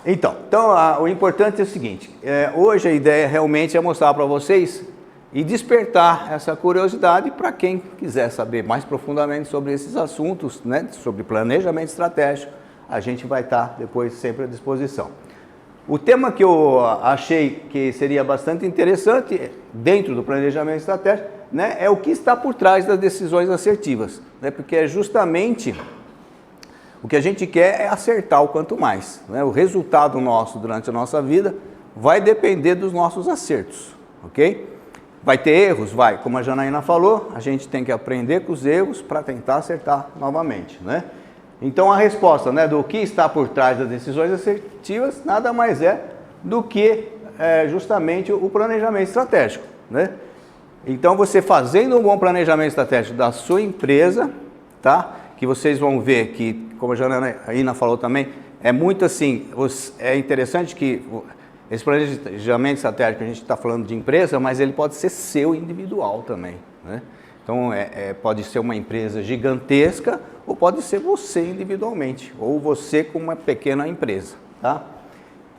Então, o importante é o seguinte, hoje a ideia realmente é mostrar para vocês e despertar essa curiosidade para quem quiser saber mais profundamente sobre esses assuntos, né, sobre planejamento estratégico, a gente vai estar depois sempre à disposição. O tema que eu achei que seria bastante interessante dentro do planejamento estratégico, né, é o que está por trás das decisões assertivas, né, porque é justamente o que a gente quer é acertar o quanto mais, né? O resultado nosso durante a nossa vida vai depender dos nossos acertos, ok? Vai ter erros? Vai. Como a Janaína falou, a gente tem que aprender com os erros para tentar acertar novamente, né? Então a resposta, né, do que está por trás das decisões assertivas nada mais é do que justamente o planejamento estratégico, né? Então você fazendo um bom planejamento estratégico da sua empresa, tá? Que vocês vão ver que, como a Janaína falou também, é muito assim, é interessante que esse planejamento estratégico, a gente está falando de empresa, mas ele pode ser seu individual também, né? Então, pode ser uma empresa gigantesca ou pode ser você individualmente, ou você com uma pequena empresa, tá?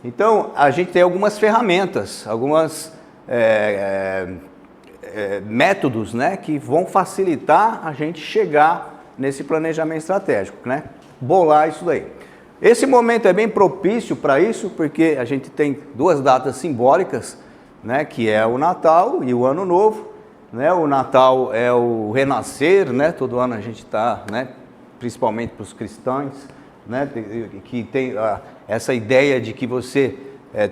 Então, a gente tem algumas ferramentas, algumas métodos, né, que vão facilitar a gente chegar nesse planejamento estratégico, né? Bolar isso daí. Esse momento é bem propício para isso, porque a gente tem duas datas simbólicas, né? Que é o Natal e o Ano Novo, né? O Natal é o renascer, né? Todo ano a gente está, né? Principalmente para os cristãos, né? Que tem essa ideia de que você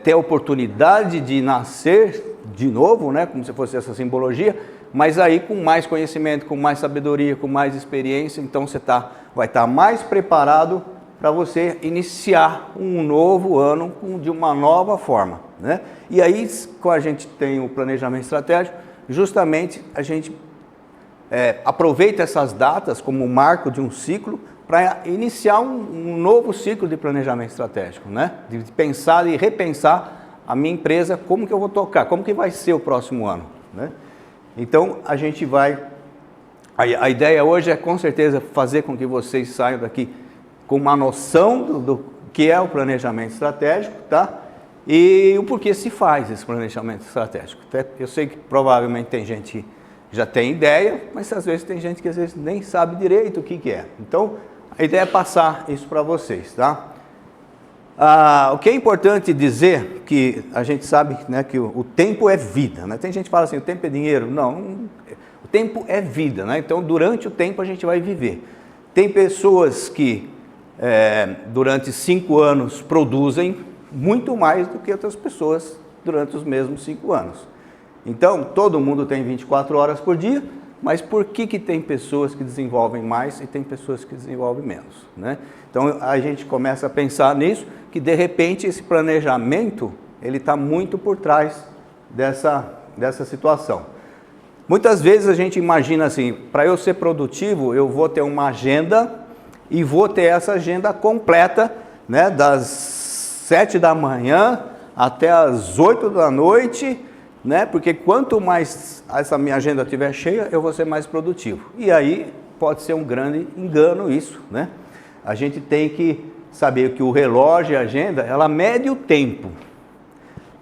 tem a oportunidade de nascer de novo, né? Como se fosse essa simbologia, mas aí com mais conhecimento, com mais sabedoria, com mais experiência, então você vai estar mais preparado para você iniciar um novo ano de uma nova forma, né? E aí, quando a gente tem o planejamento estratégico, justamente a gente aproveita essas datas como marco de um ciclo para iniciar um novo ciclo de planejamento estratégico, né? De pensar e repensar a minha empresa, como que eu vou tocar, como que vai ser o próximo ano, né? Então, a gente vai... A ideia hoje é, com certeza, fazer com que vocês saiam daqui com uma noção do que é o planejamento estratégico, tá? E o porquê se faz esse planejamento estratégico. Até eu sei que provavelmente tem gente que já tem ideia, mas às vezes tem gente que às vezes nem sabe direito o que é. Então, a ideia é passar isso para vocês, tá? O que é importante dizer, que a gente sabe, né, que o tempo é vida, né? Tem gente que fala assim, o tempo é dinheiro. Não, o tempo é vida, né? Então, durante o tempo a gente vai viver. Tem pessoas que durante 5 anos produzem muito mais do que outras pessoas durante os mesmos 5 anos. Então, todo mundo tem 24 horas por dia, mas por que tem pessoas que desenvolvem mais e tem pessoas que desenvolvem menos, né? Então, a gente começa a pensar nisso, que de repente esse planejamento, ele está muito por trás dessa situação. Muitas vezes a gente imagina assim, para eu ser produtivo, eu vou ter uma agenda e vou ter essa agenda completa, né, das 7 da manhã até as 8 da noite, né, porque quanto mais essa minha agenda estiver cheia, eu vou ser mais produtivo. E aí pode ser um grande engano isso, né? A gente tem que saber que o relógio e a agenda, ela mede o tempo,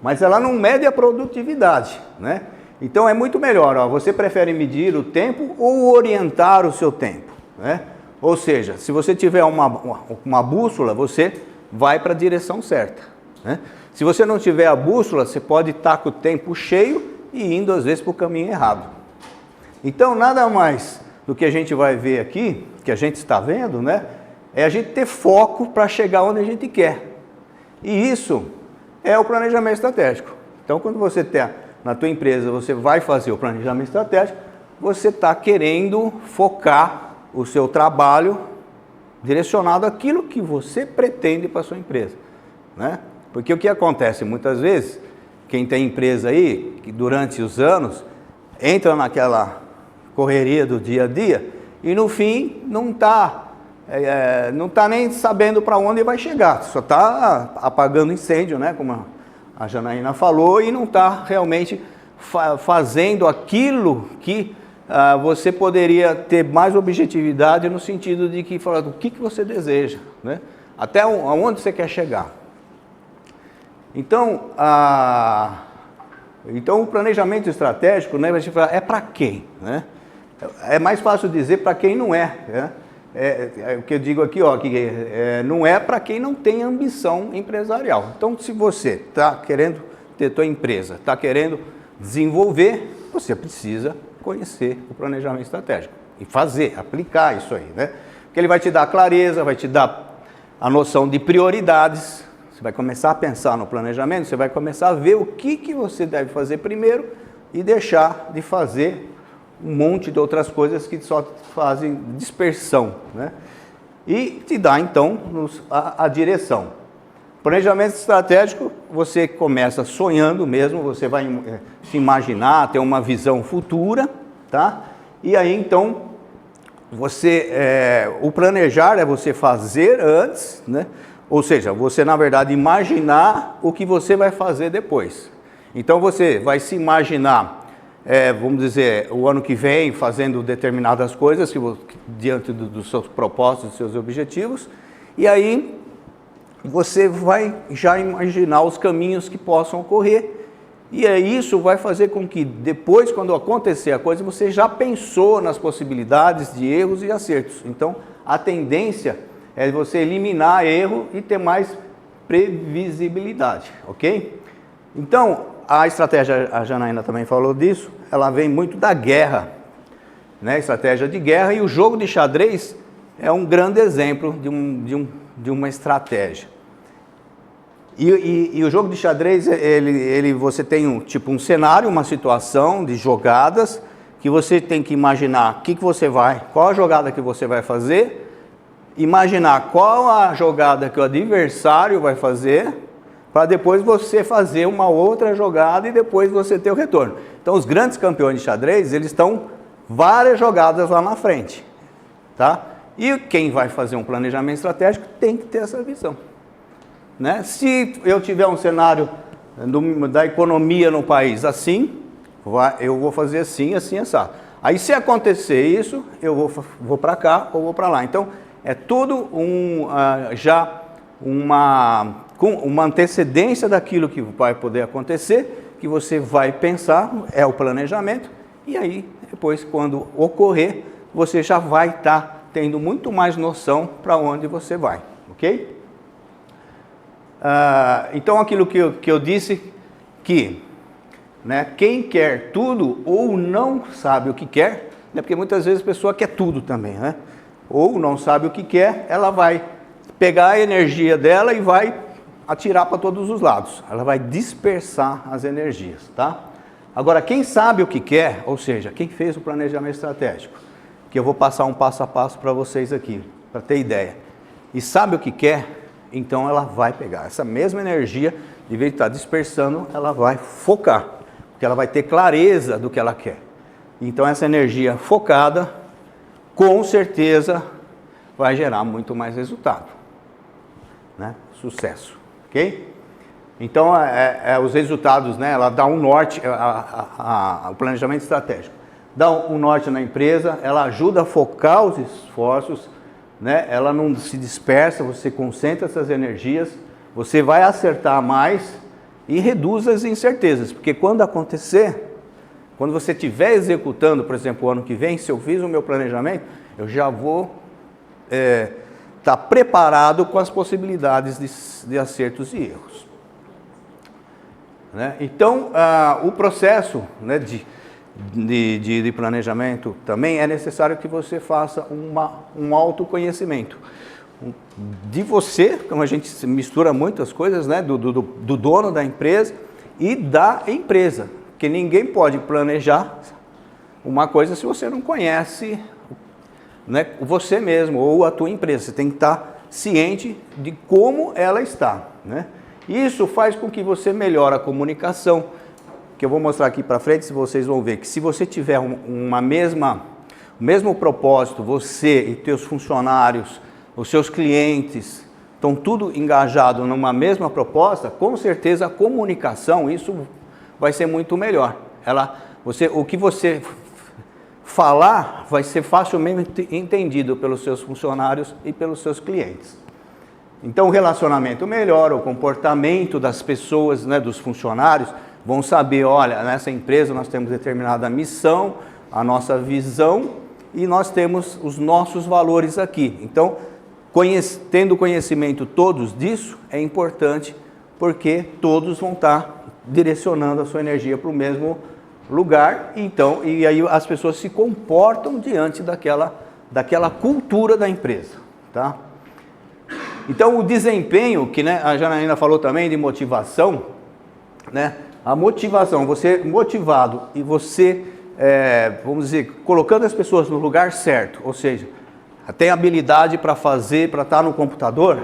mas ela não mede a produtividade, né? Então é muito melhor, você prefere medir o tempo ou orientar o seu tempo, né? Ou seja, se você tiver uma bússola, você vai para a direção certa, né? Se você não tiver a bússola, você pode estar com o tempo cheio e indo às vezes para o caminho errado. Então nada mais do que a gente vai ver aqui, que a gente está vendo, né? É a gente ter foco para chegar onde a gente quer. E isso é o planejamento estratégico. Então, quando você tem na tua empresa, você vai fazer o planejamento estratégico, você está querendo focar o seu trabalho direcionado àquilo que você pretende para a sua empresa, né? Porque o que acontece muitas vezes, quem tem empresa aí, que durante os anos, entra naquela correria do dia a dia e no fim não está nem sabendo para onde vai chegar, só está apagando incêndio, né? Como a Janaína falou, e não está realmente fazendo aquilo que você poderia ter mais objetividade no sentido de que falar do que você deseja, né? Até onde você quer chegar. Então, então o planejamento estratégico, né, a gente fala, é para quem? Né? É mais fácil dizer para quem não é. Né? É o que eu digo aqui, ó, que não é para quem não tem ambição empresarial. Então, se você está querendo ter tua empresa, está querendo desenvolver, você precisa conhecer o planejamento estratégico e fazer, aplicar isso aí, né? Porque ele vai te dar clareza, vai te dar a noção de prioridades. Você vai começar a pensar no planejamento, você vai começar a ver o que você deve fazer primeiro e deixar de fazer um monte de outras coisas que só fazem dispersão, né? E te dá, então, a direção. Planejamento estratégico, você começa sonhando mesmo, você vai se imaginar, ter uma visão futura, tá? E aí, então, o planejar é você fazer antes, né? Ou seja, você, na verdade, imaginar o que você vai fazer depois. Então, você vai se imaginar, vamos dizer, o ano que vem, fazendo determinadas coisas diante dos seus propósitos, dos seus objetivos, e aí você vai já imaginar os caminhos que possam ocorrer, e isso vai fazer com que depois, quando acontecer a coisa, você já pensou nas possibilidades de erros e acertos. Então, a tendência é você eliminar erro e ter mais previsibilidade, ok? Então, a estratégia, a Janaína também falou disso, ela vem muito da guerra, né? Estratégia de guerra, e o jogo de xadrez é um grande exemplo de uma estratégia. E o jogo de xadrez, você tem um cenário, uma situação de jogadas, que você tem que imaginar qual a jogada que você vai fazer, imaginar qual a jogada que o adversário vai fazer, para depois você fazer uma outra jogada e depois você ter o retorno. Então, os grandes campeões de xadrez, eles estão várias jogadas lá na frente, tá? E quem vai fazer um planejamento estratégico tem que ter essa visão, né? Se eu tiver um cenário da economia no país assim, eu vou fazer assim, assim, assim. Aí, se acontecer isso, eu vou para cá ou vou para lá. Então, é tudo já uma antecedência daquilo que vai poder acontecer, que você vai pensar, é o planejamento, e aí, depois, quando ocorrer, você já vai estar tendo muito mais noção para onde você vai, ok? Então, aquilo que eu disse, que, né, quem quer tudo ou não sabe o que quer, né, porque muitas vezes a pessoa quer tudo também, né? Ou não sabe o que quer, ela vai pegar a energia dela e vai atirar para todos os lados. Ela vai dispersar as energias, tá? Agora, quem sabe o que quer, ou seja, quem fez o planejamento estratégico, que eu vou passar um passo a passo para vocês aqui, para ter ideia, e sabe o que quer, então ela vai pegar essa mesma energia, de vez de estar dispersando, ela vai focar, porque ela vai ter clareza do que ela quer. Então, essa energia focada, com certeza, vai gerar muito mais resultado, né? Sucesso, ok? Então, os resultados, né? Ela dá um norte, o planejamento estratégico dá um norte na empresa, ela ajuda a focar os esforços, né? Ela não se dispersa, você concentra essas energias, você vai acertar mais e reduz as incertezas, porque quando acontecer, quando você estiver executando, por exemplo, o ano que vem, se eu fiz o meu planejamento, eu já vou estar preparado com as possibilidades de acertos e erros, né? Então, o processo, né, de planejamento também é necessário que você faça um autoconhecimento de você, como a gente mistura muitas coisas, né, do dono da empresa e da empresa, porque ninguém pode planejar uma coisa se você não conhece, né, você mesmo ou a tua empresa. Você tem que estar ciente de como ela está, né? Isso faz com que você melhore a comunicação, que eu vou mostrar aqui para frente, se vocês vão ver que se você tiver o mesmo propósito, você e teus funcionários, os seus clientes, estão tudo engajado numa mesma proposta, com certeza a comunicação, isso vai ser muito melhor. O que você falar vai ser facilmente entendido pelos seus funcionários e pelos seus clientes. Então o relacionamento melhora, o comportamento das pessoas, né, dos funcionários, vão saber, olha, nessa empresa nós temos determinada missão, a nossa visão e nós temos os nossos valores aqui. Então, tendo conhecimento todos disso, é importante porque todos vão estar direcionando a sua energia para o mesmo lugar, então, e aí as pessoas se comportam diante daquela cultura da empresa, tá? Então o desempenho, que, né, a Janaína falou também de motivação, né? A motivação, você motivado e você, vamos dizer, colocando as pessoas no lugar certo, ou seja, tem habilidade para fazer, para estar no computador,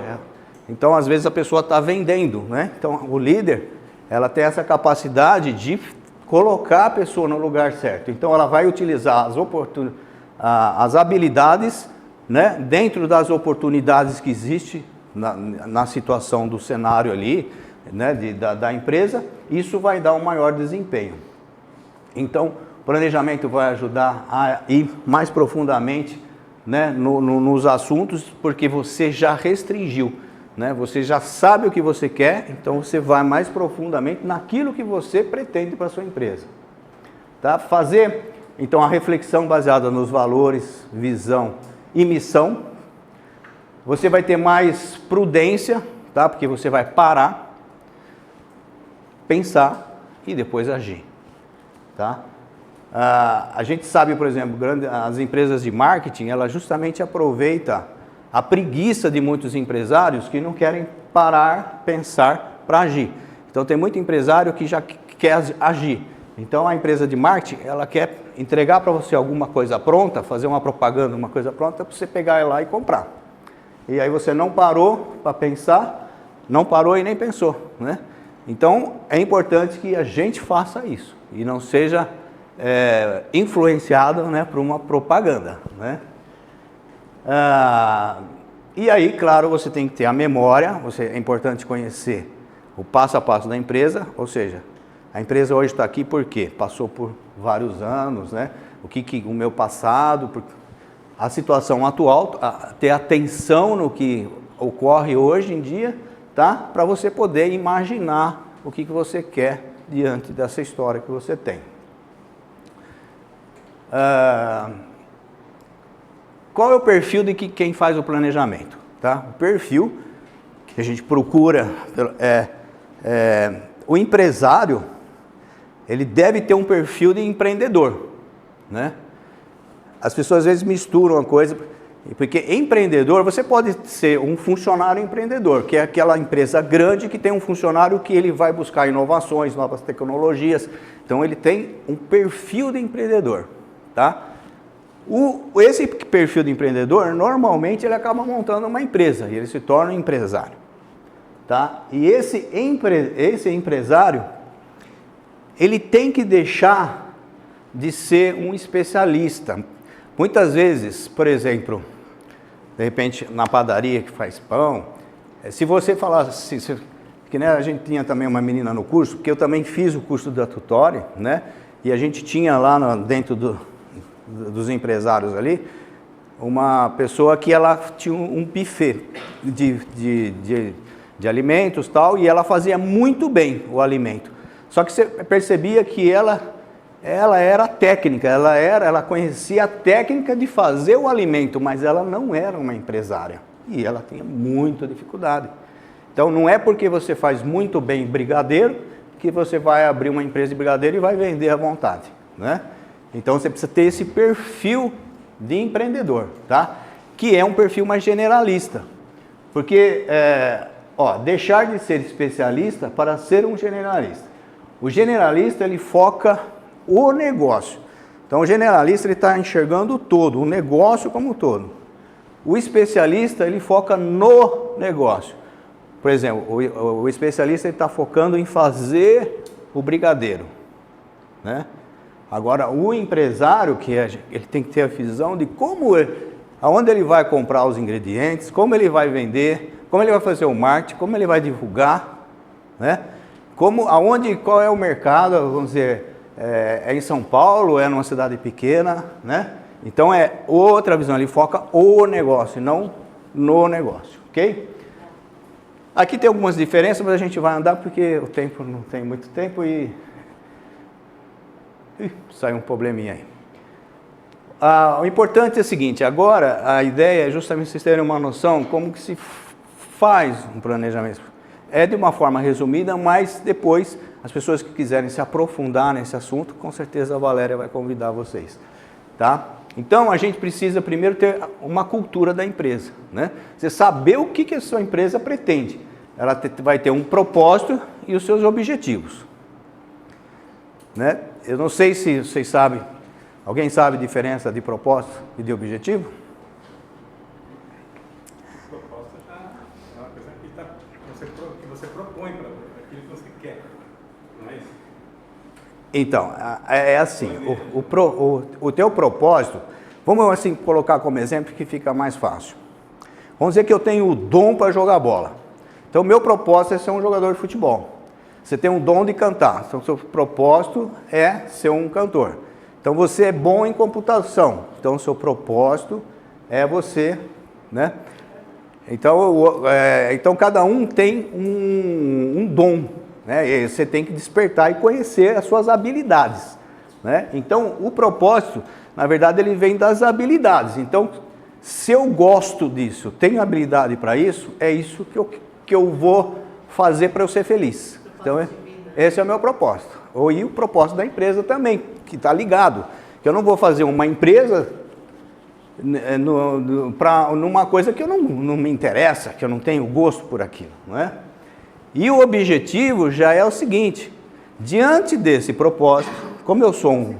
então às vezes a pessoa está vendendo, né? Então o líder, ela tem essa capacidade de colocar a pessoa no lugar certo. Então ela vai utilizar as habilidades, né, dentro das oportunidades que existem na situação do cenário ali, né, da empresa, isso vai dar um maior desempenho. Então o planejamento vai ajudar a ir mais profundamente, né, nos assuntos, porque você já restringiu, né, você já sabe o que você quer, então você vai mais profundamente naquilo que você pretende para a sua empresa. Tá? Fazer, então, a reflexão baseada nos valores, visão e missão. Você vai ter mais prudência, tá? Porque você vai parar, pensar e depois agir. Tá? A gente sabe, por exemplo, as empresas de marketing, ela justamente aproveita a preguiça de muitos empresários que não querem parar, pensar para agir. Então tem muito empresário que já quer agir. Então a empresa de marketing, ela quer entregar para você alguma coisa pronta, fazer uma propaganda, uma coisa pronta, para você pegar lá e comprar. E aí você não parou para pensar, não parou e nem pensou, né? Então é importante que a gente faça isso e não seja influenciado, né, por uma propaganda, né? E aí, claro, você tem que ter a memória, é importante conhecer o passo a passo da empresa, ou seja, a empresa hoje está aqui por quê? Passou por vários anos, né? O meu passado, a situação atual, ter atenção no que ocorre hoje em dia, tá? Para você poder imaginar o que você quer diante dessa história que você tem. Qual é o perfil de quem faz o planejamento? Tá? O perfil que a gente procura o empresário, ele deve ter um perfil de empreendedor, né? As pessoas às vezes misturam a coisa, porque empreendedor, você pode ser um funcionário empreendedor, que é aquela empresa grande que tem um funcionário que ele vai buscar inovações, novas tecnologias, então ele tem um perfil de empreendedor, tá? Esse perfil de empreendedor, normalmente ele acaba montando uma empresa e ele se torna um empresário, tá? E esse empresário, ele tem que deixar de ser um especialista. Muitas vezes, por exemplo, de repente na padaria que faz pão, se você falar assim, que, né, a gente tinha também uma menina no curso, porque eu também fiz o curso da Tutori, né? E a gente tinha lá dentro dos empresários ali, uma pessoa que ela tinha um buffet de alimentos tal, e ela fazia muito bem o alimento. Só que você percebia que ela era técnica, ela conhecia a técnica de fazer o alimento, mas ela não era uma empresária. E ela tinha muita dificuldade. Então não é porque você faz muito bem brigadeiro que você vai abrir uma empresa de brigadeiro e vai vender à vontade, né? Então você precisa ter esse perfil de empreendedor, tá? Que é um perfil mais generalista. Porque, deixar de ser especialista para ser um generalista. O generalista, ele foca o negócio. Então o generalista, ele está enxergando o todo, o negócio como um todo. O especialista, ele foca no negócio. Por exemplo, o especialista está focando em fazer o brigadeiro, né? Agora, o empresário, ele tem que ter a visão de aonde ele vai comprar os ingredientes, como ele vai vender, como ele vai fazer o marketing, como ele vai divulgar, né? Qual é o mercado, vamos dizer, é em São Paulo, é numa cidade pequena, né? Então é outra visão, ele foca o negócio, não no negócio, ok? Aqui tem algumas diferenças, mas a gente vai andar porque o tempo não tem muito tempo e sai um probleminha aí. O importante é o seguinte, agora a ideia é justamente vocês terem uma noção como que se faz um planejamento. É de uma forma resumida, mas depois as pessoas que quiserem se aprofundar nesse assunto, com certeza a Valéria vai convidar vocês, tá? Então a gente precisa primeiro ter uma cultura da empresa, né? Você saber o que a sua empresa pretende. Ela vai ter um propósito e os seus objetivos, né? Eu não sei se vocês sabem, alguém sabe a diferença de propósito e de objetivo? Propósito já é uma coisa que você propõe para aquilo que você quer, não é isso? Então, é assim, o teu propósito, vamos assim colocar como exemplo que fica mais fácil. Vamos dizer que eu tenho o dom para jogar bola. Então, o meu propósito é ser um jogador de futebol. Você tem um dom de cantar, então o seu propósito é ser um cantor. Então, você é bom em computação, então o seu propósito é você, né? Então cada um tem um dom, né? E você tem que despertar e conhecer as suas habilidades, né? Então, o propósito, na verdade, ele vem das habilidades. Então, se eu gosto disso, tenho habilidade para isso, é isso que eu vou fazer para eu ser feliz. Então, esse é o meu propósito. E o propósito da empresa também, que está ligado. Que eu não vou fazer uma empresa numa coisa que não me interessa, que eu não tenho gosto por aquilo, não é? E o objetivo já é o seguinte, diante desse propósito, como eu sou um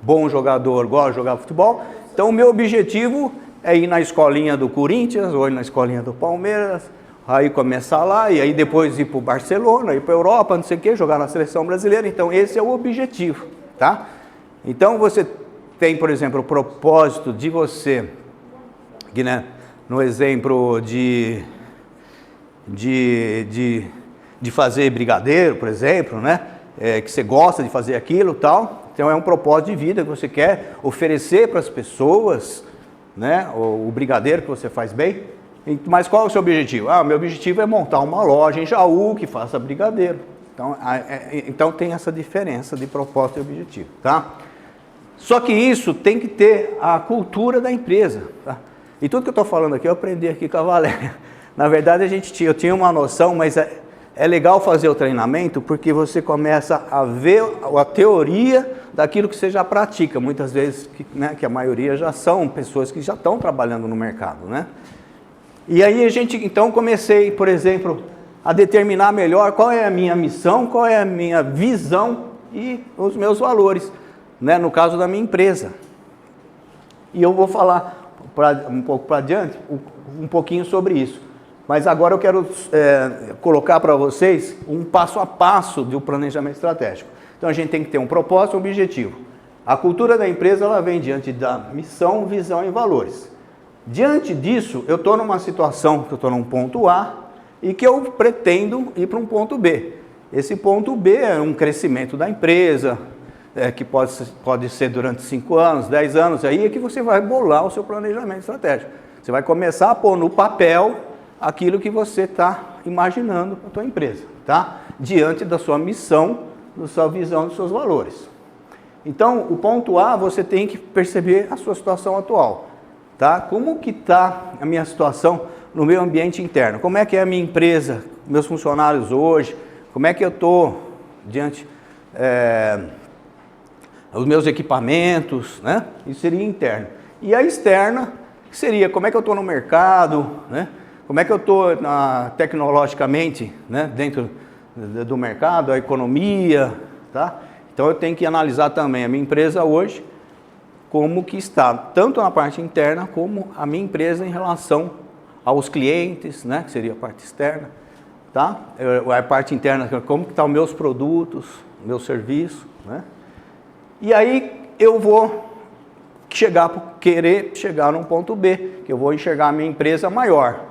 bom jogador, gosto de jogar futebol, então o meu objetivo é ir na escolinha do Corinthians, ou ir na escolinha do Palmeiras, aí começar lá, e aí depois ir para o Barcelona, ir para a Europa, não sei o que, jogar na seleção brasileira. Então esse é o objetivo, tá? Então você tem, por exemplo, o propósito de você, aqui, né, no exemplo de fazer brigadeiro, por exemplo, né, que você gosta de fazer aquilo e tal. Então é um propósito de vida que você quer oferecer para as pessoas, né, o brigadeiro que você faz bem. Mas qual é o seu objetivo? Meu objetivo é montar uma loja em Jaú que faça brigadeiro. Então tem essa diferença de propósito e objetivo, tá? Só que isso tem que ter a cultura da empresa, tá? E tudo que eu estou falando aqui eu aprendi aqui com a Valéria. Na verdade eu tinha uma noção, mas é legal fazer o treinamento porque você começa a ver a teoria daquilo que você já pratica. Muitas vezes, né, que a maioria já são pessoas que já estão trabalhando no mercado, né? E aí então comecei, por exemplo, a determinar melhor qual é a minha missão, qual é a minha visão e os meus valores, né, no caso da minha empresa. E eu vou falar um pouco para adiante, um pouquinho sobre isso. Mas agora eu quero colocar para vocês um passo a passo do planejamento estratégico. Então a gente tem que ter um propósito e um objetivo. A cultura da empresa ela vem diante da missão, visão e valores. Diante disso, eu estou numa situação que eu estou num ponto A e que eu pretendo ir para um ponto B. Esse ponto B é um crescimento da empresa, que pode ser durante 5 anos, 10 anos, aí é que você vai bolar o seu planejamento estratégico. Você vai começar a pôr no papel aquilo que você está imaginando para a tua empresa, tá? Diante da sua missão, da sua visão, dos seus valores. Então, o ponto A, você tem que perceber a sua situação atual. Tá? Como que está a minha situação no meu ambiente interno? Como é que é a minha empresa, meus funcionários hoje? Como é que eu estou diante dos meus equipamentos, né? Isso seria interno. E a externa seria como é que eu estou no mercado, né? Como é que eu estou tecnologicamente, né? Dentro do mercado, a economia, tá? Então eu tenho que analisar também a minha empresa hoje, como que está, tanto na parte interna, como a minha empresa em relação aos clientes, né, que seria a parte externa, tá? A parte interna, como que estão os meus produtos, meu serviço, né? E aí eu vou querer chegar num ponto B, que eu vou enxergar a minha empresa maior.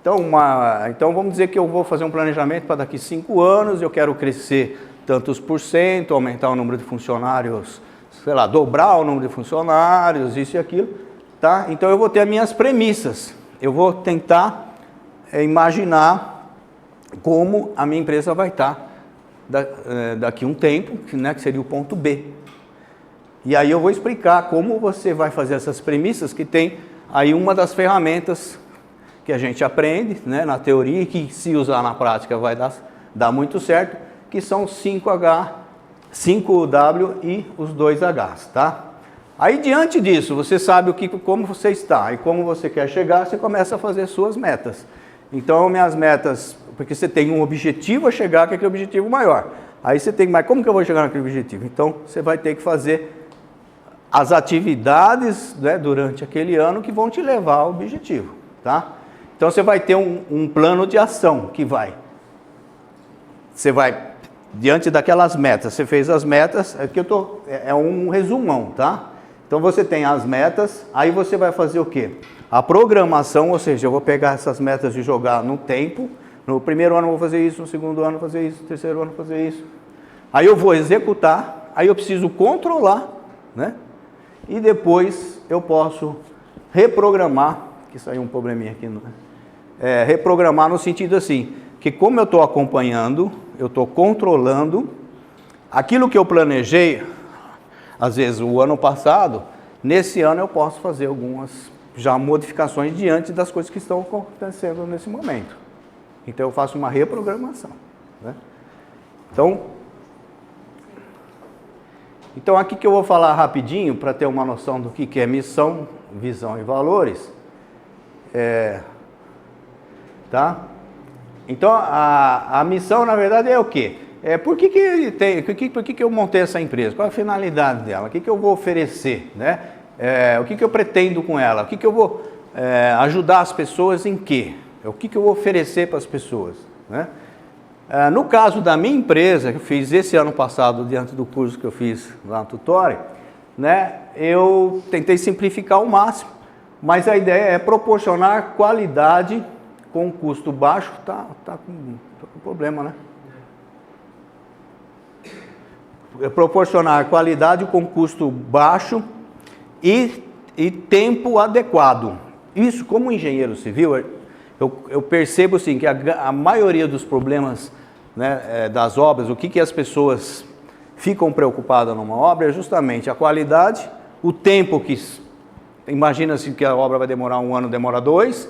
Então vamos dizer que eu vou fazer um planejamento para daqui 5 anos, eu quero crescer tantos por cento, aumentar o número de funcionários, sei lá, dobrar o número de funcionários, isso e aquilo, tá? Então eu vou ter as minhas premissas, eu vou tentar imaginar como a minha empresa vai estar daqui a um tempo, né, que seria o ponto B. E aí eu vou explicar como você vai fazer essas premissas, que tem aí uma das ferramentas que a gente aprende, né, na teoria, e que se usar na prática vai dar muito certo, que são 5H, 5W e os 2Hs, tá? Aí diante disso, você sabe como você está e como você quer chegar, você começa a fazer suas metas. Então, minhas metas, porque você tem um objetivo a chegar, que é aquele objetivo maior. Aí você tem, mas como que eu vou chegar naquele objetivo? Então, você vai ter que fazer as atividades, né, durante aquele ano que vão te levar ao objetivo, tá? Então, você vai ter um plano de ação que você vai, diante daquelas metas, você fez as metas, aqui é um resumão, tá? Então, você tem as metas, aí você vai fazer o quê? A programação, ou seja, eu vou pegar essas metas e jogar no tempo. No primeiro ano eu vou fazer isso, no segundo ano eu vou fazer isso, no terceiro ano eu vou fazer isso. Aí eu vou executar, aí eu preciso controlar, né? E depois eu posso reprogramar, que saiu um probleminha aqui, reprogramar no sentido assim, que como eu estou acompanhando, eu estou controlando, aquilo que eu planejei, às vezes o ano passado, nesse ano eu posso fazer algumas já modificações diante das coisas que estão acontecendo nesse momento. Então eu faço uma reprogramação, né? Então aqui que eu vou falar rapidinho para ter uma noção do que é missão, visão e valores. Tá? Então a missão na verdade é o quê? Por que eu montei essa empresa? Qual a finalidade dela? O que eu vou oferecer, né? O que eu pretendo com ela? O que eu vou ajudar as pessoas em quê? O que eu vou oferecer para as pessoas, né? No caso da minha empresa, que eu fiz esse ano passado, diante do curso que eu fiz lá no Tutori, né, eu tentei simplificar ao máximo, mas a ideia é proporcionar qualidade com custo baixo. Tá com problema, né? Proporcionar qualidade com custo baixo e tempo adequado. Isso, como engenheiro civil, eu percebo assim, que a maioria dos problemas, né, das obras, o que as pessoas ficam preocupadas numa obra é justamente a qualidade, o tempo que... Imagina-se que a obra vai demorar 1 ano, demora 2,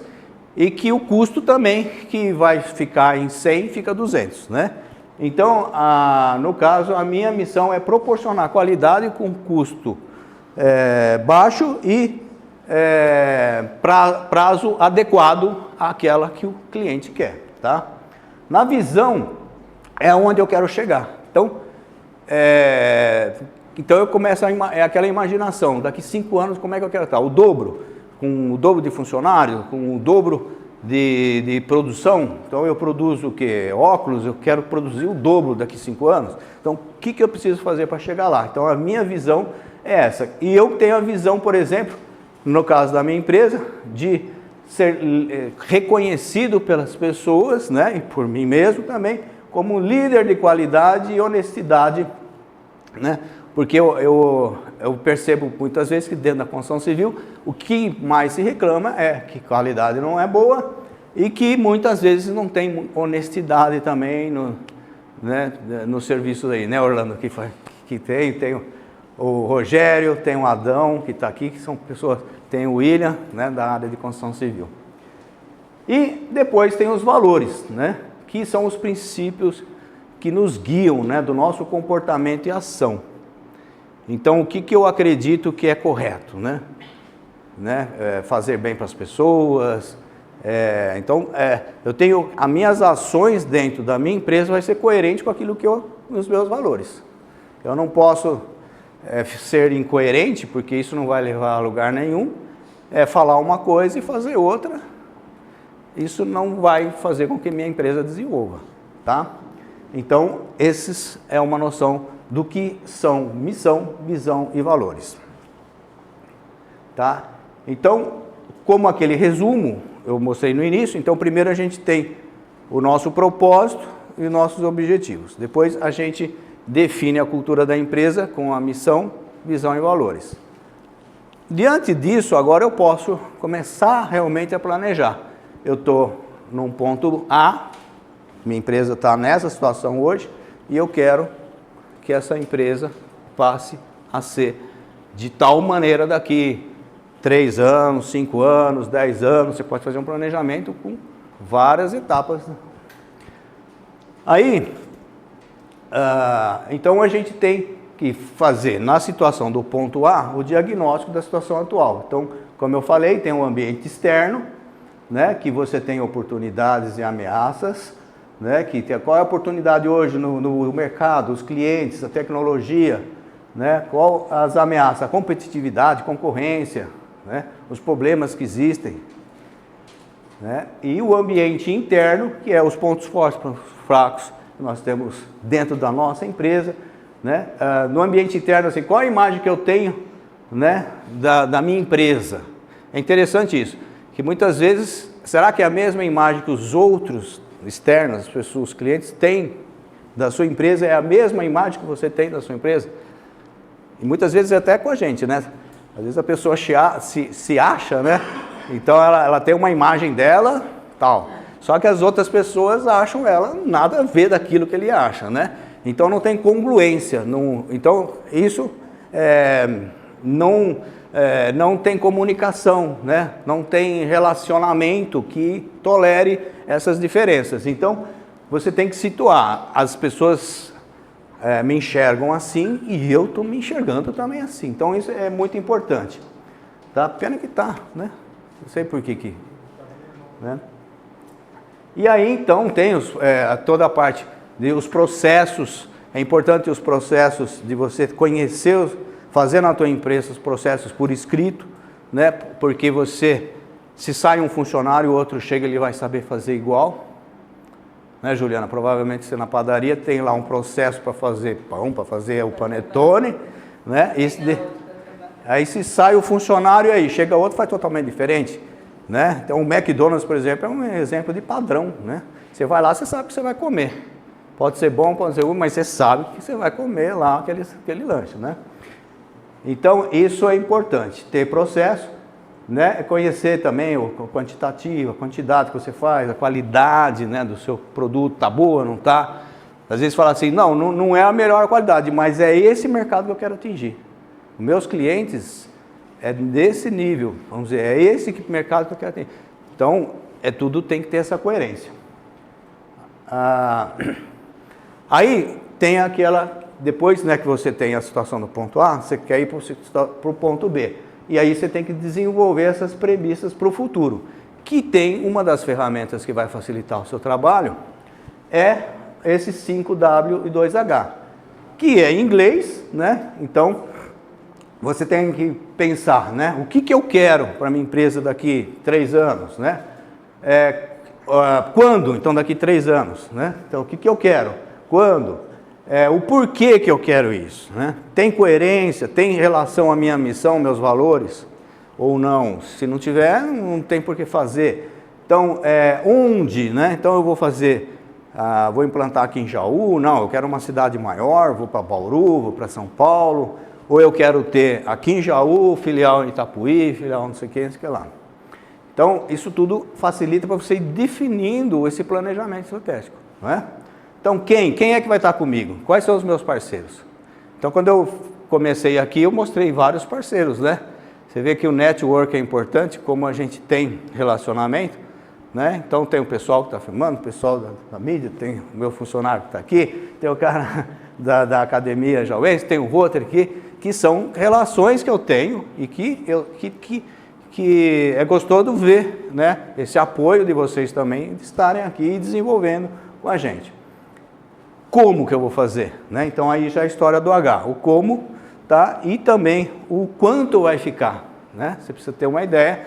e que o custo também, que vai ficar em 100, fica 200, né? Então, no caso, a minha missão é proporcionar qualidade com custo baixo e prazo adequado àquela que o cliente quer, tá? Na visão é onde eu quero chegar. Então eu começo aquela imaginação, daqui 5 anos como é que eu quero estar? O dobro, com o dobro de funcionários, com o dobro de produção. Então eu produzo o quê? Óculos, eu quero produzir o dobro daqui 5 anos. Então o que eu preciso fazer para chegar lá? Então a minha visão é essa. E eu tenho a visão, por exemplo, no caso da minha empresa, de ser reconhecido pelas pessoas, né, e por mim mesmo também, como líder de qualidade e honestidade, né? Porque eu percebo muitas vezes que dentro da construção civil, o que mais se reclama é que qualidade não é boa e que muitas vezes não tem honestidade também no serviço aí, né, Orlando? Que tem o Rogério, tem o Adão, que está aqui, que são pessoas, tem o William, né, da área de construção civil. E depois tem os valores, né, que são os princípios que nos guiam, né, do nosso comportamento e ação. Então, o que eu acredito que é correto, né? Fazer bem para as pessoas. Então, eu tenho as minhas ações dentro da minha empresa vai ser coerente com aquilo que os meus valores. Eu não posso ser incoerente, porque isso não vai levar a lugar nenhum. Falar uma coisa e fazer outra. Isso não vai fazer com que minha empresa desenvolva, tá? Então, esses é uma noção do que são missão, visão e valores. Tá? Então, como aquele resumo eu mostrei no início, então primeiro a gente tem o nosso propósito e os nossos objetivos. Depois a gente define a cultura da empresa com a missão, visão e valores. Diante disso, agora eu posso começar realmente a planejar. Eu estou num ponto A, Minha empresa está nessa situação hoje e eu quero que essa empresa passe a ser de tal maneira daqui 3 anos, 5 anos, 10 anos. Você pode fazer um planejamento com várias etapas. Aí, então a gente tem que fazer, na situação do ponto A, o diagnóstico da situação atual. Então, como eu falei, tem um ambiente externo, né, que você tem oportunidades e ameaças, né, qual é a oportunidade hoje no mercado, os clientes, a tecnologia, né, qual as ameaças, a competitividade, concorrência, né, os problemas que existem, né, e o ambiente interno, que é os pontos fortes, pontos fracos que nós temos dentro da nossa empresa, né, no ambiente interno, assim, qual a imagem que eu tenho, né, da minha empresa. É interessante isso, que muitas vezes, será que é a mesma imagem que os outros externos, as pessoas, os clientes têm da sua empresa, é a mesma imagem que você tem da sua empresa? E muitas vezes até com a gente, né? Às vezes a pessoa se acha, né? Então ela tem uma imagem dela, tal. Só que as outras pessoas acham ela nada a ver daquilo que ele acha, né? Então não tem congruência. Então isso não tem comunicação, né? Não tem relacionamento que tolere essas diferenças. Então você tem que situar. As pessoas me enxergam assim e eu estou me enxergando também assim. Então isso é muito importante. Tá? Pena que tá, né? Não sei por que, né? E aí então tem toda a parte dos processos. É importante os processos de você conhecer, fazer na tua empresa os processos por escrito, né? Porque se sai um funcionário, o outro chega, ele vai saber fazer igual. Né, Juliana? Provavelmente você na padaria tem lá um processo para fazer pão, para fazer o panetone, né? Aí se sai o funcionário aí, chega outro, faz totalmente diferente, né? Então o McDonald's, por exemplo, é um exemplo de padrão, né? Você vai lá, você sabe que você vai comer. Pode ser bom, pode ser ruim, mas você sabe que você vai comer lá aquele lanche, né? Então isso é importante, ter processo, né? Conhecer também o quantitativo, a quantidade que você faz, a qualidade, né, do seu produto, tá boa, não tá? Às vezes fala assim, não é a melhor qualidade, mas é esse mercado que eu quero atingir. Os meus clientes é desse nível, vamos dizer, é esse mercado que eu quero atingir. Então, tudo tem que ter essa coerência. Aí tem depois, né, que você tem a situação do ponto A, você quer ir para o ponto B. E aí você tem que desenvolver essas premissas para o futuro. Que tem uma das ferramentas que vai facilitar o seu trabalho, é esse 5W e 2H, que é em inglês, né? Então, você tem que pensar, né? O que eu quero para a minha empresa daqui 3 anos, né? Quando? Então, daqui 3 anos, né? Então, o que eu quero? Quando? O porquê que eu quero isso, né? Tem coerência, tem relação à minha missão, meus valores, ou não? Se não tiver, não tem por que fazer. Então, onde, né? Então eu vou fazer, vou implantar aqui em Jaú, não, eu quero uma cidade maior, vou para Bauru, vou para São Paulo, ou eu quero ter aqui em Jaú, filial em Itapuí, filial não sei o que lá. Então, isso tudo facilita para você ir definindo esse planejamento estratégico, não é? Então, quem é que vai estar comigo? Quais são os meus parceiros? Então, quando eu comecei aqui, eu mostrei vários parceiros, né? Você vê que o network é importante, como a gente tem relacionamento, né? Então, tem o pessoal que está filmando, o pessoal da mídia, tem o meu funcionário que está aqui, tem o cara da academia Jauense, tem o Rotary aqui, que são relações que eu tenho e que é gostoso ver, né? Esse apoio de vocês também, de estarem aqui desenvolvendo com a gente. Como que eu vou fazer, né? Então aí já é a história do H, o como, tá? E também o quanto vai ficar, né? Você precisa ter uma ideia,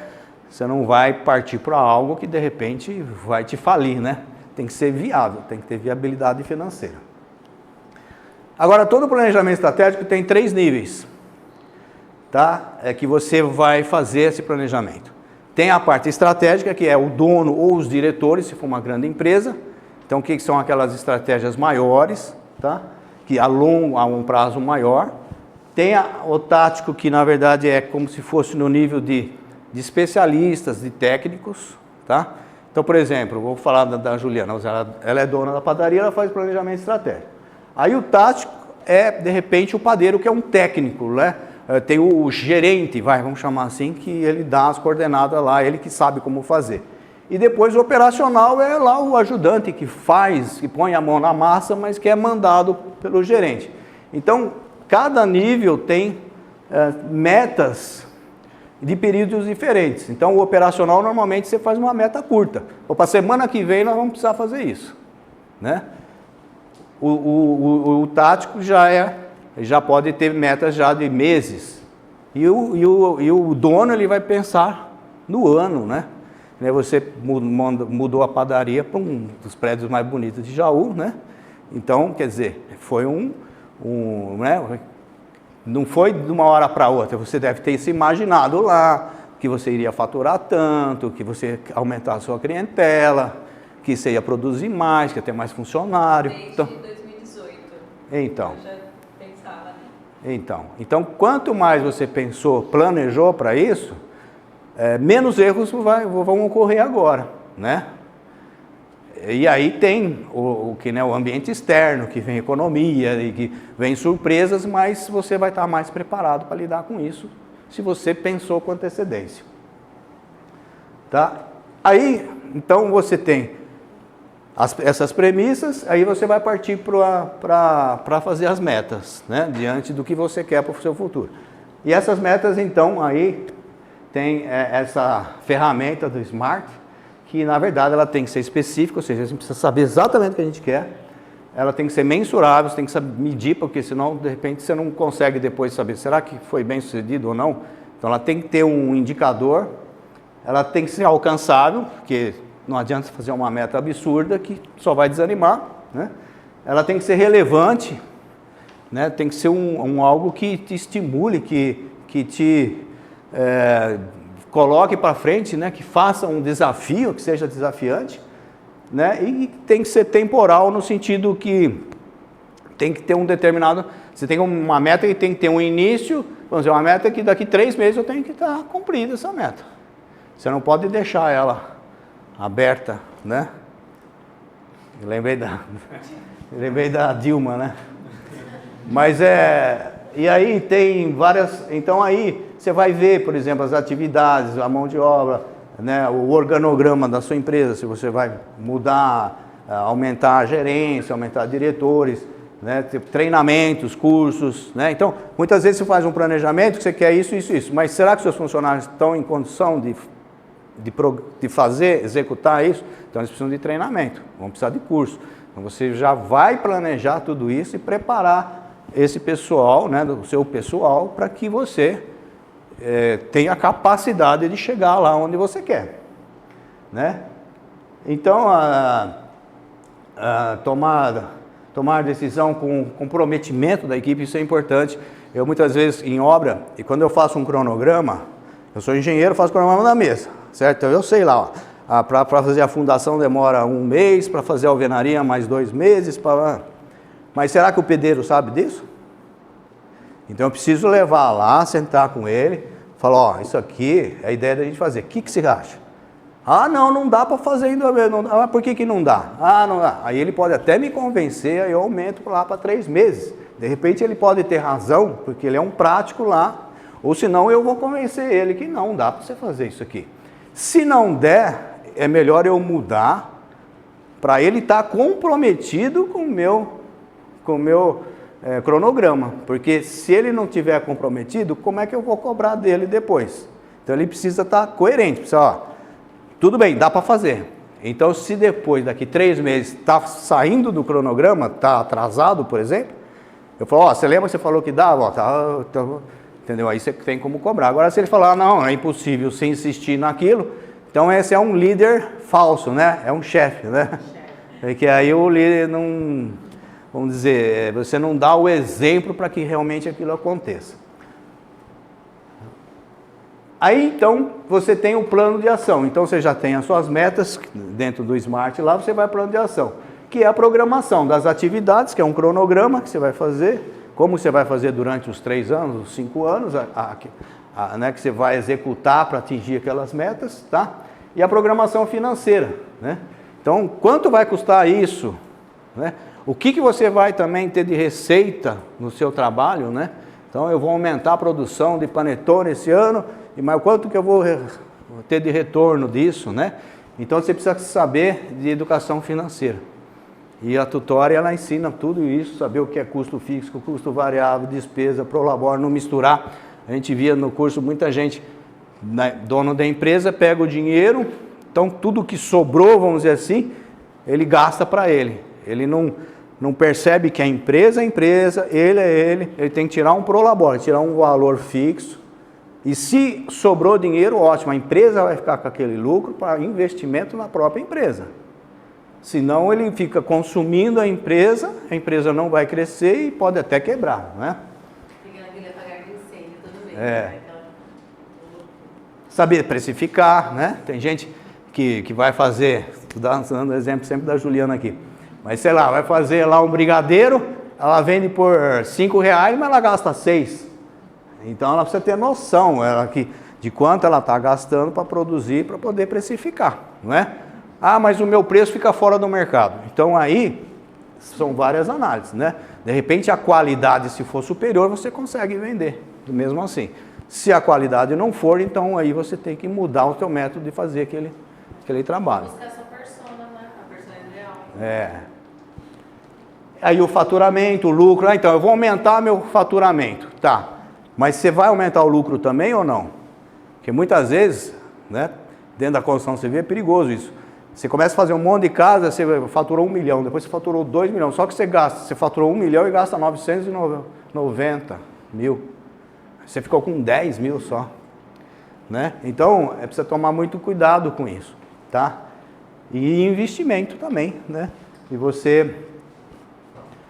você não vai partir para algo que de repente vai te falir, né? Tem que ser viável, tem que ter viabilidade financeira. Agora, todo planejamento estratégico tem 3 níveis, tá? É que você vai fazer esse planejamento. Tem a parte estratégica, que é o dono ou os diretores, se for uma grande empresa. Então, o que são aquelas estratégias maiores, tá? Que a um prazo maior. Tem o tático, que na verdade é como se fosse no nível de especialistas, de técnicos, tá? Então, Então, por exemplo, vou falar da Juliana, ela é dona da padaria, ela faz planejamento estratégico. Aí o tático é, de repente, o padeiro, que é um técnico, né? Tem o gerente, vamos chamar assim, que ele dá as coordenadas lá, ele que sabe como fazer. E depois o operacional é lá o ajudante que faz, que põe a mão na massa, mas que é mandado pelo gerente. Então, cada nível tem metas de períodos diferentes. Então, o operacional, normalmente, você faz uma meta curta. Para a semana que vem, nós vamos precisar fazer isso, né? O tático já pode ter metas já de meses. E o dono, ele vai pensar no ano, né? Você mudou a padaria para um dos prédios mais bonitos de Jaú, né? Então, quer dizer, foi né? Não foi de uma hora para outra. Você deve ter se imaginado lá que você iria faturar tanto, que você ia aumentar a sua clientela, que você ia produzir mais, que ia ter mais funcionário. Desde então, 2018. Então. Eu já pensava nisso. Então, quanto mais você pensou, planejou para isso, menos erros vão ocorrer agora, né? E aí tem o ambiente externo, que vem economia, e que vem surpresas, mas você vai estar mais preparado para lidar com isso, se você pensou com antecedência. Tá? Aí, então você tem essas premissas, aí você vai partir para fazer as metas, né? Diante do que você quer para o seu futuro. E essas metas, então, aí tem essa ferramenta do SMART, que na verdade ela tem que ser específica, ou seja, a gente precisa saber exatamente o que a gente quer, ela tem que ser mensurável, você tem que saber medir, porque senão de repente você não consegue depois saber, será que foi bem sucedido ou não? Então ela tem que ter um indicador, ela tem que ser alcançável, porque não adianta fazer uma meta absurda que só vai desanimar, né? Ela tem que ser relevante, né? Tem que ser algo que te estimule, que te coloque para frente, né? Que faça um desafio, que seja desafiante, né? E tem que ser temporal no sentido que tem que ter um determinado... Você tem uma meta que tem que ter um início, vamos dizer, uma meta que daqui 3 meses eu tenho que estar cumprida essa meta. Você não pode deixar ela aberta, né? Eu lembrei da Dilma, né? Mas e aí tem várias... Então aí você vai ver, por exemplo, as atividades, a mão de obra, né? O organograma da sua empresa, se você vai mudar, aumentar a gerência, aumentar diretores, né? Treinamentos, cursos, né? Então, muitas vezes você faz um planejamento que você quer isso, isso, isso, mas será que seus funcionários estão em condição de fazer, executar isso? Então eles precisam de treinamento, vão precisar de curso. Então você já vai planejar tudo isso e preparar esse pessoal, né, o seu pessoal, para que você tenha a capacidade de chegar lá onde você quer, né? Então, tomar decisão com comprometimento da equipe, isso é importante. Eu muitas vezes em obra, e quando eu faço um cronograma, eu sou engenheiro, faço cronograma da mesa, certo? Então eu sei lá, para fazer a fundação demora 1 mês, para fazer a alvenaria mais 2 meses, mas será que o pedreiro sabe disso? Então eu preciso levar lá, sentar com ele, falar, ó, isso aqui é a ideia da gente fazer, o que você acha? Ah, não dá para fazer ainda mesmo. Ah, por que não dá? Ah, não dá. Aí ele pode até me convencer, aí eu aumento lá para 3 meses. De repente ele pode ter razão, porque ele é um prático lá, ou senão eu vou convencer ele que não dá para você fazer isso aqui. Se não der, é melhor eu mudar para ele estar comprometido com o meu cronograma, porque se ele não tiver comprometido, como é que eu vou cobrar dele depois? Então ele precisa estar coerente, precisa, ó, tudo bem, dá para fazer. Então se depois, daqui 3 meses, está saindo do cronograma, está atrasado, por exemplo, eu falo, ó, você lembra que você falou que dava? Ó, tá, entendeu? Aí você tem como cobrar. Agora se ele falar, não, é impossível, você insistir naquilo, então esse é um líder falso, né? É um chefe, né? Porque aí o líder não, vamos dizer, você não dá o exemplo para que realmente aquilo aconteça. Aí então você tem o plano de ação, então você já tem as suas metas dentro do SMART lá, você vai para o plano de ação, que é a programação das atividades, que é um cronograma que você vai fazer, como você vai fazer durante os 3 anos, os 5 anos, né, que você vai executar para atingir aquelas metas, tá? e a programação financeira, né? Então, quanto vai custar isso, né? O que você vai também ter de receita no seu trabalho, né? Então, eu vou aumentar a produção de panetone esse ano, mas quanto que eu vou ter de retorno disso, né? Então, você precisa saber de educação financeira. E a tutora, ela ensina tudo isso, saber o que é custo fixo, custo variável, despesa, prolabore, não misturar. A gente via no curso muita gente, né, dono da empresa, pega o dinheiro, então tudo que sobrou, vamos dizer assim, ele gasta para ele. Ele não percebe que a empresa é empresa, ele é ele tem que tirar um prolabore, tirar um valor fixo. E se sobrou dinheiro, ótimo, a empresa vai ficar com aquele lucro para investimento na própria empresa. Senão ele fica consumindo a empresa não vai crescer e pode até quebrar, né? Saber precificar, né? Tem gente que vai fazer, estou dando exemplo sempre da Juliana aqui, mas sei lá, vai fazer lá um brigadeiro, ela vende por R$5, mas ela gasta 6. Então ela precisa ter noção de quanto ela está gastando para produzir, para poder precificar, não é? Ah, mas o meu preço fica fora do mercado. Então aí são várias análises, né? De repente a qualidade, se for superior, você consegue vender, mesmo assim. Se a qualidade não for, então aí você tem que mudar o seu método de fazer aquele trabalho. Buscar essa persona, né? A persona ideal. Aí o faturamento, o lucro, então eu vou aumentar meu faturamento, tá? Mas você vai aumentar o lucro também ou não? Porque muitas vezes, né, dentro da construção civil é perigoso isso. Você começa a fazer um monte de casa, você faturou 1 milhão, depois você faturou 2 milhões, só que você faturou 1 milhão e gasta 990 mil. Você ficou com 10 mil só, né? Então, precisa tomar muito cuidado com isso, tá? E investimento também, né? E você,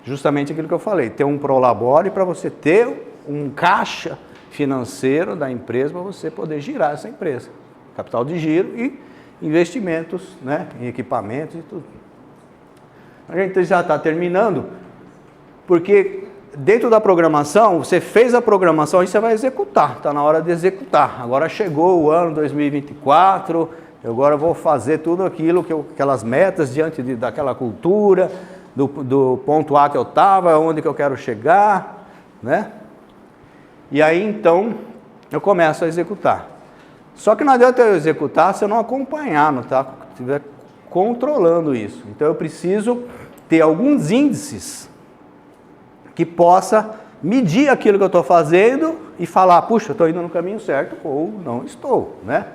justamente aquilo que eu falei, ter um prolabore para você ter um caixa financeiro da empresa para você poder girar essa empresa. Capital de giro e investimentos, né, em equipamentos e tudo. A gente já está terminando, porque dentro da programação, você fez a programação e você vai executar, está na hora de executar. Agora chegou o ano 2024, agora eu vou fazer tudo aquilo, aquelas metas diante daquela cultura, do ponto A que eu estava, onde que eu quero chegar, né? E aí então eu começo a executar. Só que não adianta eu executar se eu não acompanhar, não tá? Estiver controlando isso. Então eu preciso ter alguns índices que possa medir aquilo que eu estou fazendo e falar, puxa, eu estou indo no caminho certo ou não estou, né?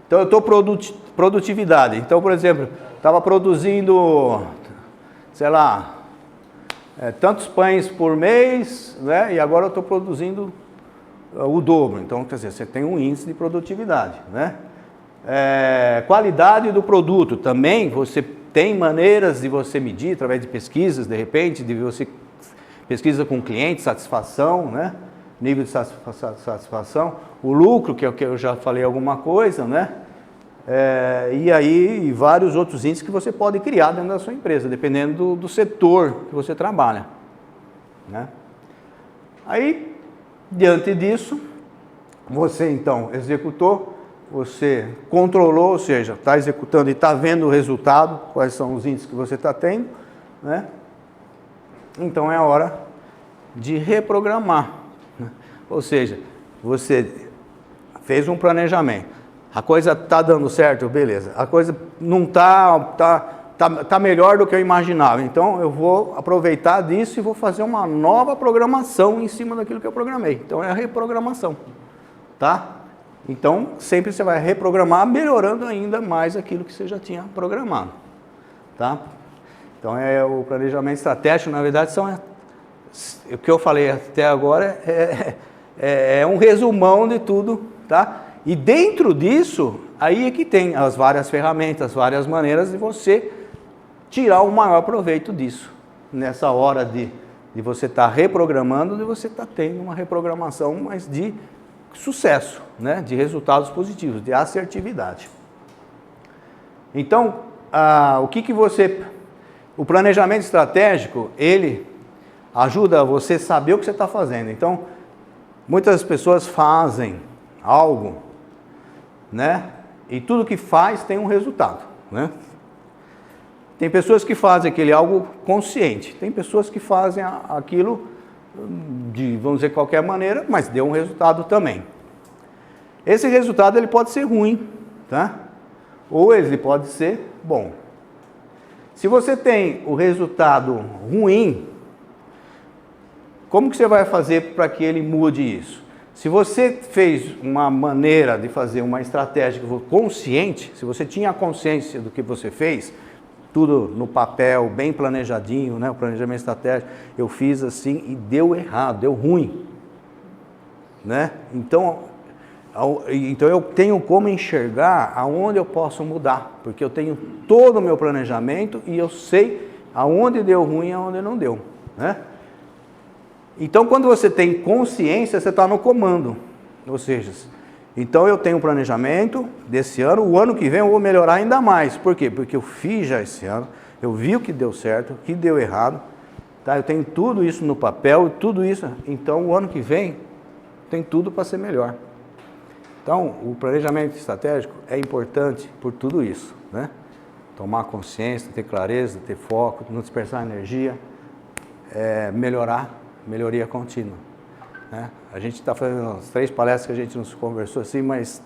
Então eu estou produtividade. Então, por exemplo, estava produzindo, sei lá, tantos pães por mês, né? E agora eu estou produzindo o dobro. Então, quer dizer, você tem um índice de produtividade, né? Qualidade do produto também, você tem maneiras de você medir através de pesquisas, de repente, de você pesquisa com o cliente, satisfação, né? Nível de satisfação, o lucro, que é o que eu já falei alguma coisa, né? E aí vários outros índices que você pode criar dentro da sua empresa, dependendo do setor que você trabalha, né? Aí, diante disso, você então executou, você controlou, ou seja, está executando e está vendo o resultado, quais são os índices que você está tendo, né? Então é a hora de reprogramar, né? Ou seja, você fez um planejamento, a coisa está dando certo, beleza, a coisa não está melhor do que eu imaginava, então eu vou aproveitar disso e vou fazer uma nova programação em cima daquilo que eu programei. Então é a reprogramação, tá? Então sempre você vai reprogramar, melhorando ainda mais aquilo que você já tinha programado, tá? Então o planejamento estratégico, na verdade, o que eu falei até agora é um resumão de tudo, tá? E dentro disso, aí é que tem as várias ferramentas, várias maneiras de você tirar o maior proveito disso. Nessa hora de você estar reprogramando, de você estar tendo uma reprogramação, mas de sucesso, né? De resultados positivos, de assertividade. Então, o planejamento estratégico, ele ajuda você a saber o que você está fazendo. Então, muitas pessoas fazem algo, né? E tudo que faz tem um resultado, né? Tem pessoas que fazem aquele algo consciente, tem pessoas que fazem aquilo de, vamos dizer, qualquer maneira, mas deu um resultado também. Esse resultado ele pode ser ruim, tá? Ou ele pode ser bom. Se você tem o resultado ruim, como que você vai fazer para que ele mude isso? Se você fez uma maneira de fazer uma estratégia consciente, se você tinha a consciência do que você fez, tudo no papel, bem planejadinho, né? O planejamento estratégico, eu fiz assim e deu errado, deu ruim, né? Então eu tenho como enxergar aonde eu posso mudar, porque eu tenho todo o meu planejamento e eu sei aonde deu ruim e aonde não deu, né? Então, quando você tem consciência, você está no comando, ou seja, então eu tenho um planejamento desse ano, o ano que vem eu vou melhorar ainda mais. Por quê? Porque eu fiz já esse ano, eu vi o que deu certo, o que deu errado, tá? Eu tenho tudo isso no papel, tudo isso, então o ano que vem tem tudo para ser melhor. Então, o planejamento estratégico é importante por tudo isso, né? Tomar consciência, ter clareza, ter foco, não dispersar energia, melhoria contínua, né? A gente está fazendo umas 3 palestras que a gente não se conversou assim, mas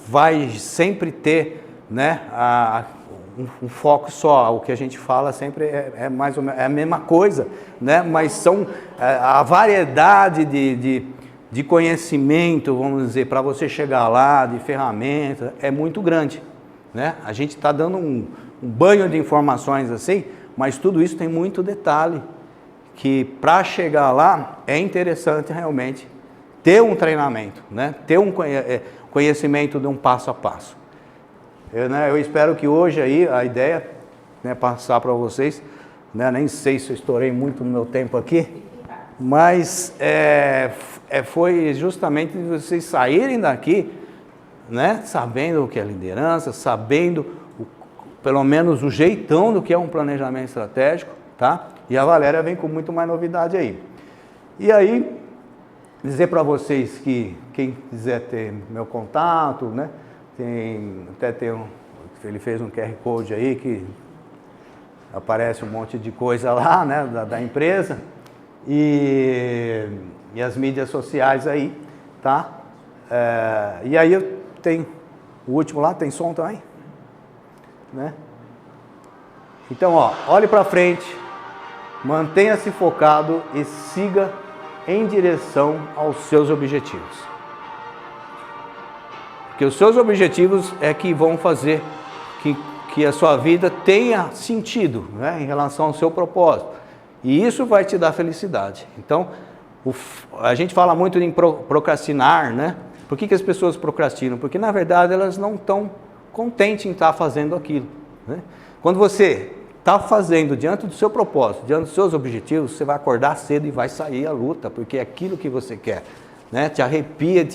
vai sempre ter, né, um foco só. O que a gente fala sempre é mais ou menos a mesma coisa, né? Mas são a variedade de conhecimento, vamos dizer, para você chegar lá, de ferramentas, é muito grande, né? A gente está dando um banho de informações assim, mas tudo isso tem muito detalhe, que para chegar lá é interessante realmente ter um treinamento, né? Ter um conhecimento de um passo a passo. Eu espero que hoje aí a ideia, né, passar para vocês, né, nem sei se eu estourei muito no meu tempo aqui, mas foi justamente vocês saírem daqui, né, sabendo o que é liderança, sabendo pelo menos o jeitão do que é um planejamento estratégico, tá? E a Valéria vem com muito mais novidade aí. E aí, dizer para vocês que quem quiser ter meu contato, né? Ele fez um QR Code aí que aparece um monte de coisa lá, né? Da empresa. E as mídias sociais aí, tá? E aí eu tenho o último lá, tem som também, né? Então, ó, olhe para frente. Mantenha-se focado e siga em direção aos seus objetivos. Porque os seus objetivos é que vão fazer que a sua vida tenha sentido, né, em relação ao seu propósito. E isso vai te dar felicidade. Então, a gente fala muito em procrastinar, né? Por que as pessoas procrastinam? Porque, na verdade, elas não estão contentes em estar fazendo aquilo, né? Quando você está fazendo diante do seu propósito, diante dos seus objetivos, você vai acordar cedo e vai sair à luta, porque é aquilo que você quer, né? Te arrepia,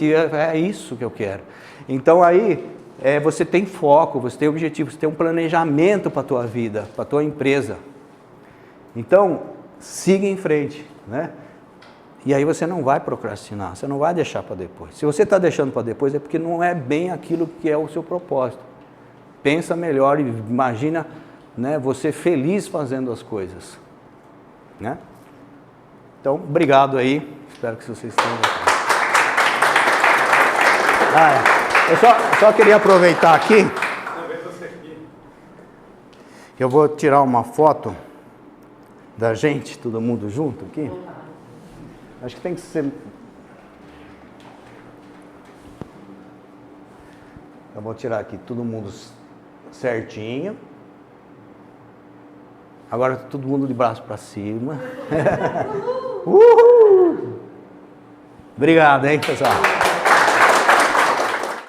é isso que eu quero. Então aí você tem foco, você tem objetivos, você tem um planejamento para a tua vida, para a tua empresa. Então, siga em frente, né? E aí você não vai procrastinar, você não vai deixar para depois. Se você está deixando para depois é porque não é bem aquilo que é o seu propósito. Pensa melhor e imagina, né, você feliz fazendo as coisas, né? Então, obrigado aí, espero que vocês tenham gostado. Eu só queria aproveitar aqui, que eu vou tirar uma foto da gente, todo mundo junto aqui. Acho que tem que ser... Eu vou tirar aqui todo mundo certinho. Agora todo mundo de braço para cima. Uhul! Obrigado, hein, pessoal.